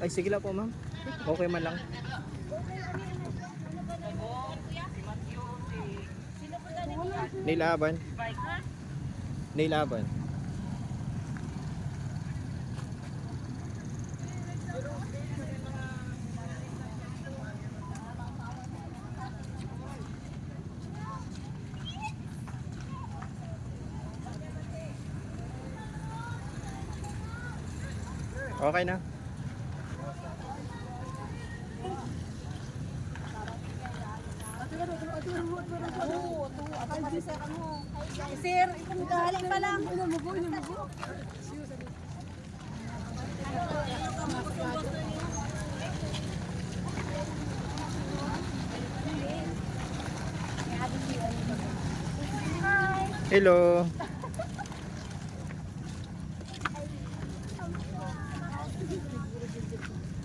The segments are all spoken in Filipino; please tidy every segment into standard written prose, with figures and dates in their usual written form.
Ay, sige lang po, ma'am. Okay man lang. Nilaban. Nilaban. Okay na. Sir, itong galing pa lang. Inamugo. Hello.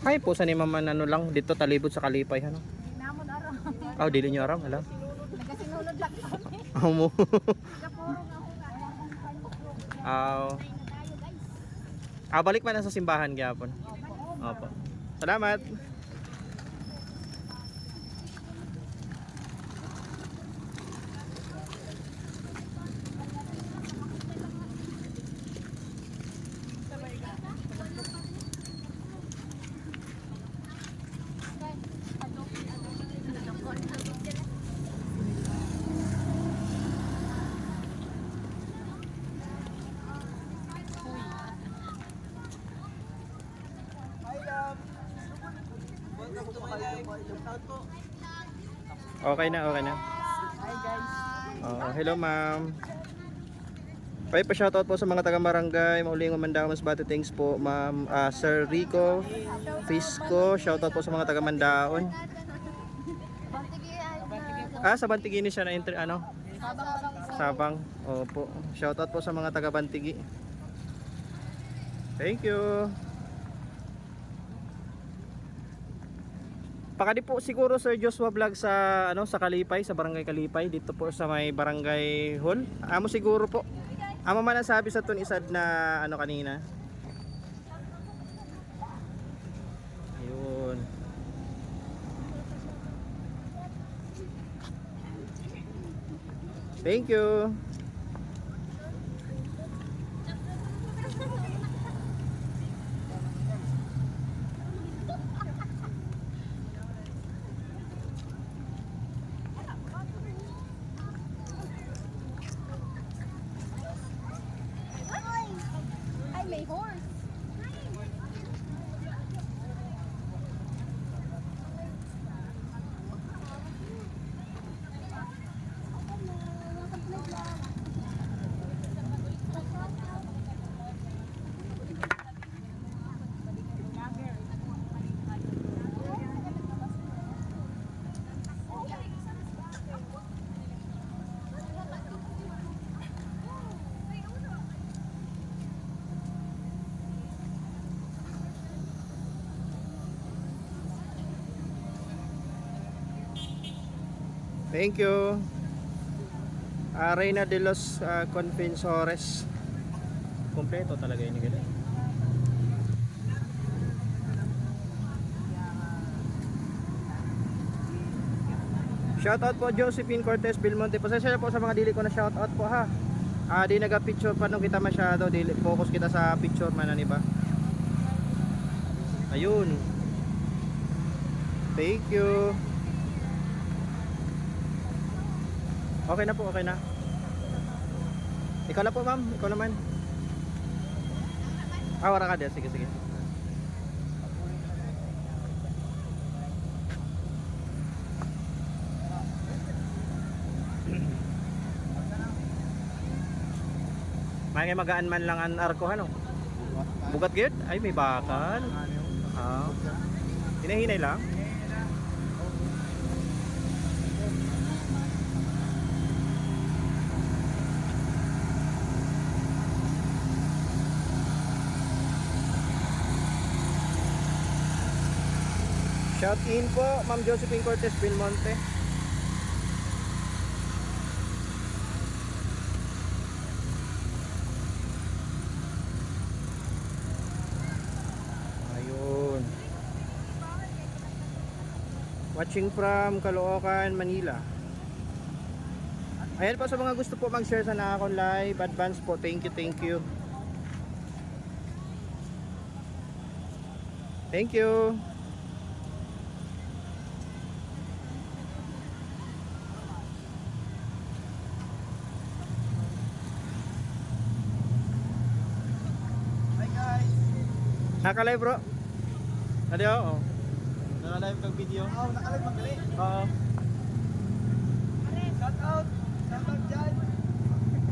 Hi po sa ni mama ano lang dito talibot sa Kalipay ano. Namon araw. Oh, dili nyo aram, hala. Nagasinulod lang kami. Amo. Kapuro nga ako nga. Balik man na sa simbahan gyapon. Opo. Salamat. Okay na, okay na. Hi guys. Hello ma'am. Pay pa shoutout po sa mga taga Barangay Maulingon Mandaon Masbate. Thanks po ma'am. Sir Rico Fisco, shoutout po sa mga taga Mandaon. Sa Bantigini siya na ano? Sabang. Opo. Shoutout po sa mga taga Bantigi. Thank you. Pakadi po siguro Sir Joshua Vlog sa ano sa Kalipay, sa Barangay Kalipay dito po sa may Barangay Hall. Amo siguro po. Amo man nasabi sa tun isad na ano kanina. Ayun. Thank you. Ay, may horse. Thank you. Reina de los Confensores. Kompleto talaga yun nila. Shoutout po Josephine Cortez Belmonte. Pasensya na po sa mga dili ko na shoutout po ha. Di naga-picture pa nung kita masyado. Dili, focus kita sa picture man ani ba. Ayun. Thank you. Okay na po, okay na. Ikaw na po ma'am, ikaw naman. Wala ka din, sige sige. May magaan man lang ang arko ano. Bugat gyud? Ay may bakal. Hinahinay lang. Shout in po Ma'am Josephine Cortez Belmonte. Ayun. Watching from Caloocan, Manila. Ayan po sa mga gusto po mag-share sa Nakakon Live. Advance po. Thank you, thank you. Thank you. Hi guys! Naka-live bro? Ano yun? Oh. Naka-live kang video? Oo, naka-live magaling. Oo. Shout out! Shout out dyan!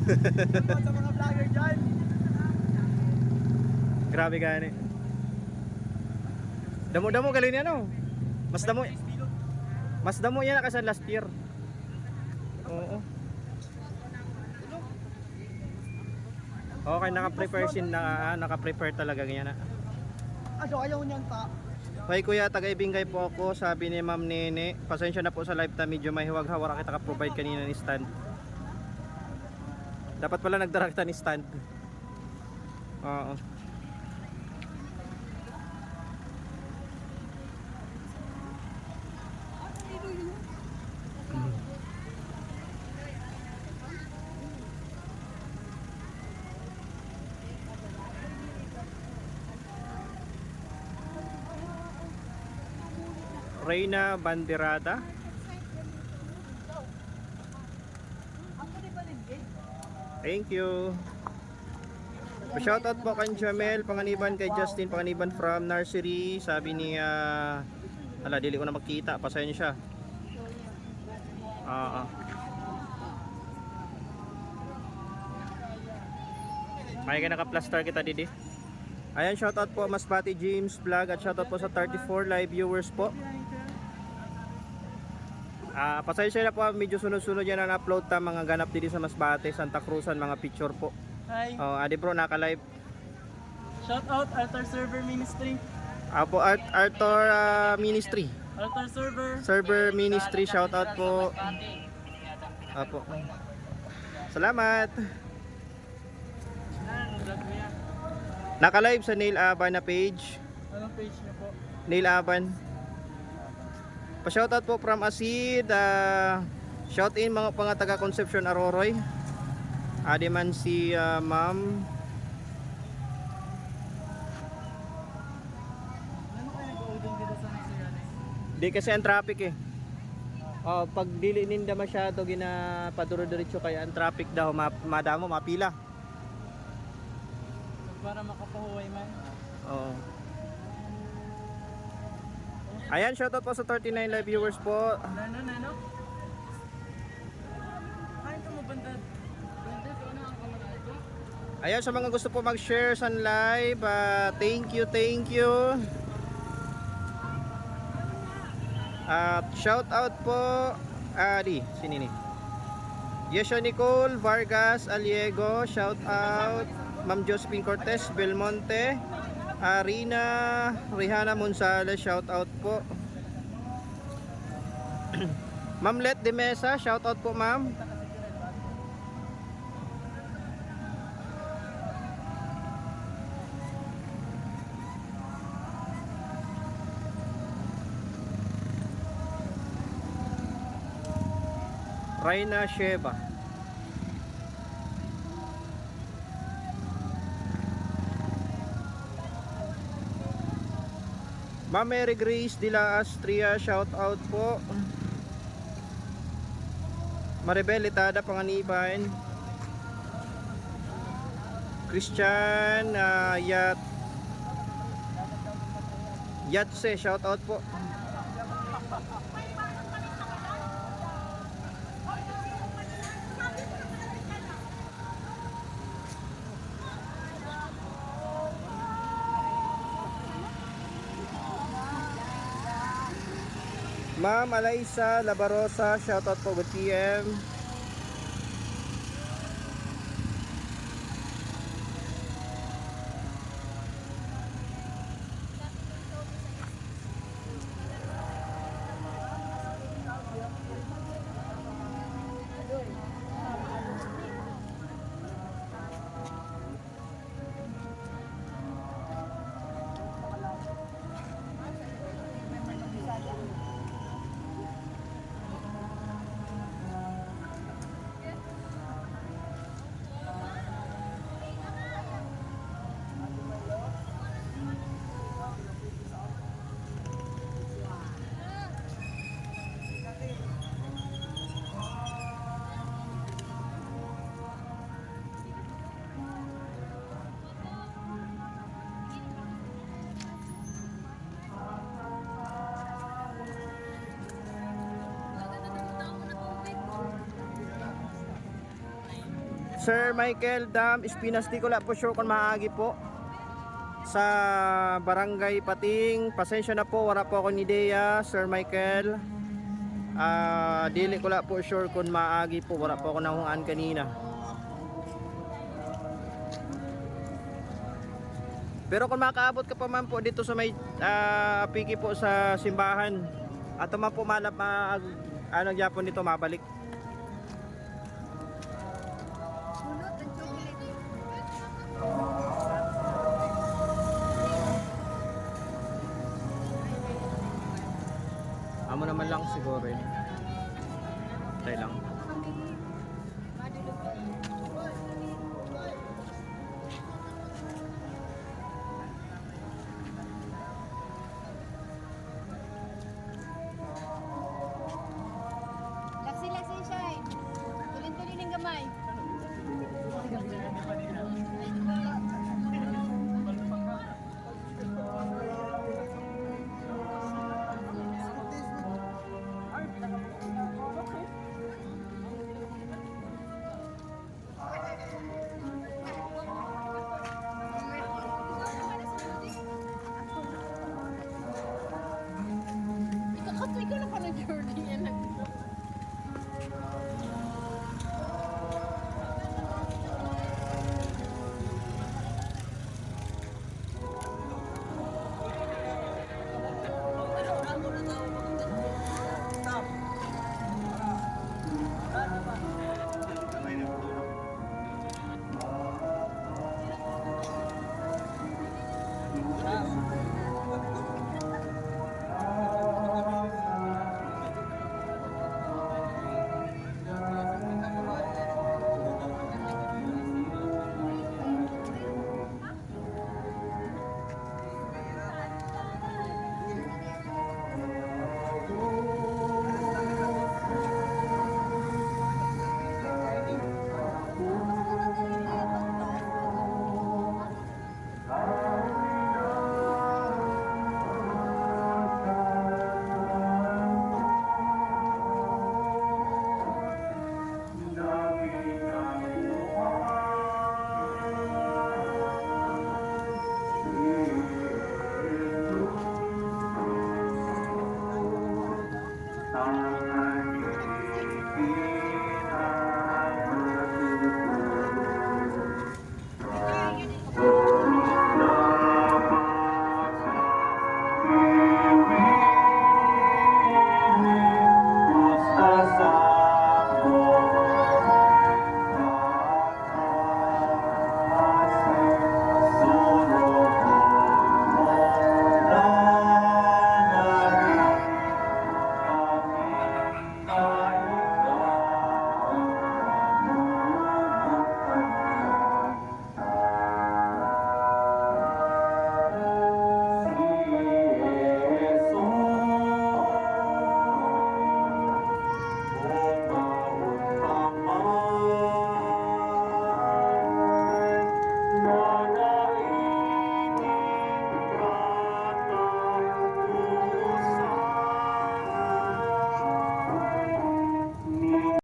Shout out sa mga vlogger dyan! Grabe gani. Damo-damo galing niya no? Mas damo yan kasi last year. Oo. Okay, naka-prepare naka-prepare talaga ganyan na. So ayaw niyan ta. Hoy kuya, taga-Ibingay po ako, sabi ni Ma'am Nene. Pasensya na po sa live time, medyo mahiwag-hawara kita ka-provide kanina ni stand. Dapat pala nagdara kita ni stand. Oo. Reyna Banderada. Thank you. Shoutout po kay Jamel Panganiban, kay Justin Panganiban from Nursery. Sabi ni ala, dili ko na makita, pasensya. May ka naka-plaster kita didi. Ayan, shoutout po Masbati James Vlog at shoutout po sa 34 live viewers po. Pasensya na po, medyo sunod-sunod yan ang upload ta mga ganap dito sa Masbate, Santa Cruzan, mga picture po. Hi! Adi bro, naka-live. Shout out Altar Server Ministry. Apo Arthur Ministry. Altar Server. Server Ministry, shoutout po. Apo. Salamat. Naka-live sa Neil Aban na page. Anong page niyo po? Neil Aban. Pa-shoutout po from Asid. Shout in mga taga Concepcion Aroroy. Adi man si Ma'am. Ano kayo nag-uudong dito sa Nasiyanes? Di kasi ang traffic eh. Pag dili ninda masyado ginapaduro-diretso kaya ang traffic daw madamo, mapila. Para makapahuway man. Oo. Ayan, shoutout po sa 39 live viewers po. Nano? Kain ka mo bandad. Bandad, ano ang kamera ito? Ayan, sa mga gusto po mag-share sa live, thank you. At shoutout po, sini ni? Yesha Nicole Vargas Aliego, shoutout. Ma'am Josephine Cortez Belmonte, Arina Rihanna Monsales, shoutout po. Ma'am Let de Mesa, shoutout po ma'am. Raina Sheba. Ma'am Mary Grace de la Astria, shout out po. Maribel Itada Panganiban. Christian Yatse, shout out po. Ma'am Alaisa Labarosa, shoutout po with PM. Sir Michael Dam Espinas, di ko lang po sure kung maagi po sa Barangay Pating. Pasensya na po, wala po ako ni Dea, Sir Michael. Dili ko lang po sure kung maagi po, wala po ako nahuhaan kanina. Pero kung makaabot ka pa man po dito sa may piki po sa simbahan, at man po malap ano gyapon dito mabalik. Bunot ang chocolate. Amo naman lang siguro eh. Tayo lang.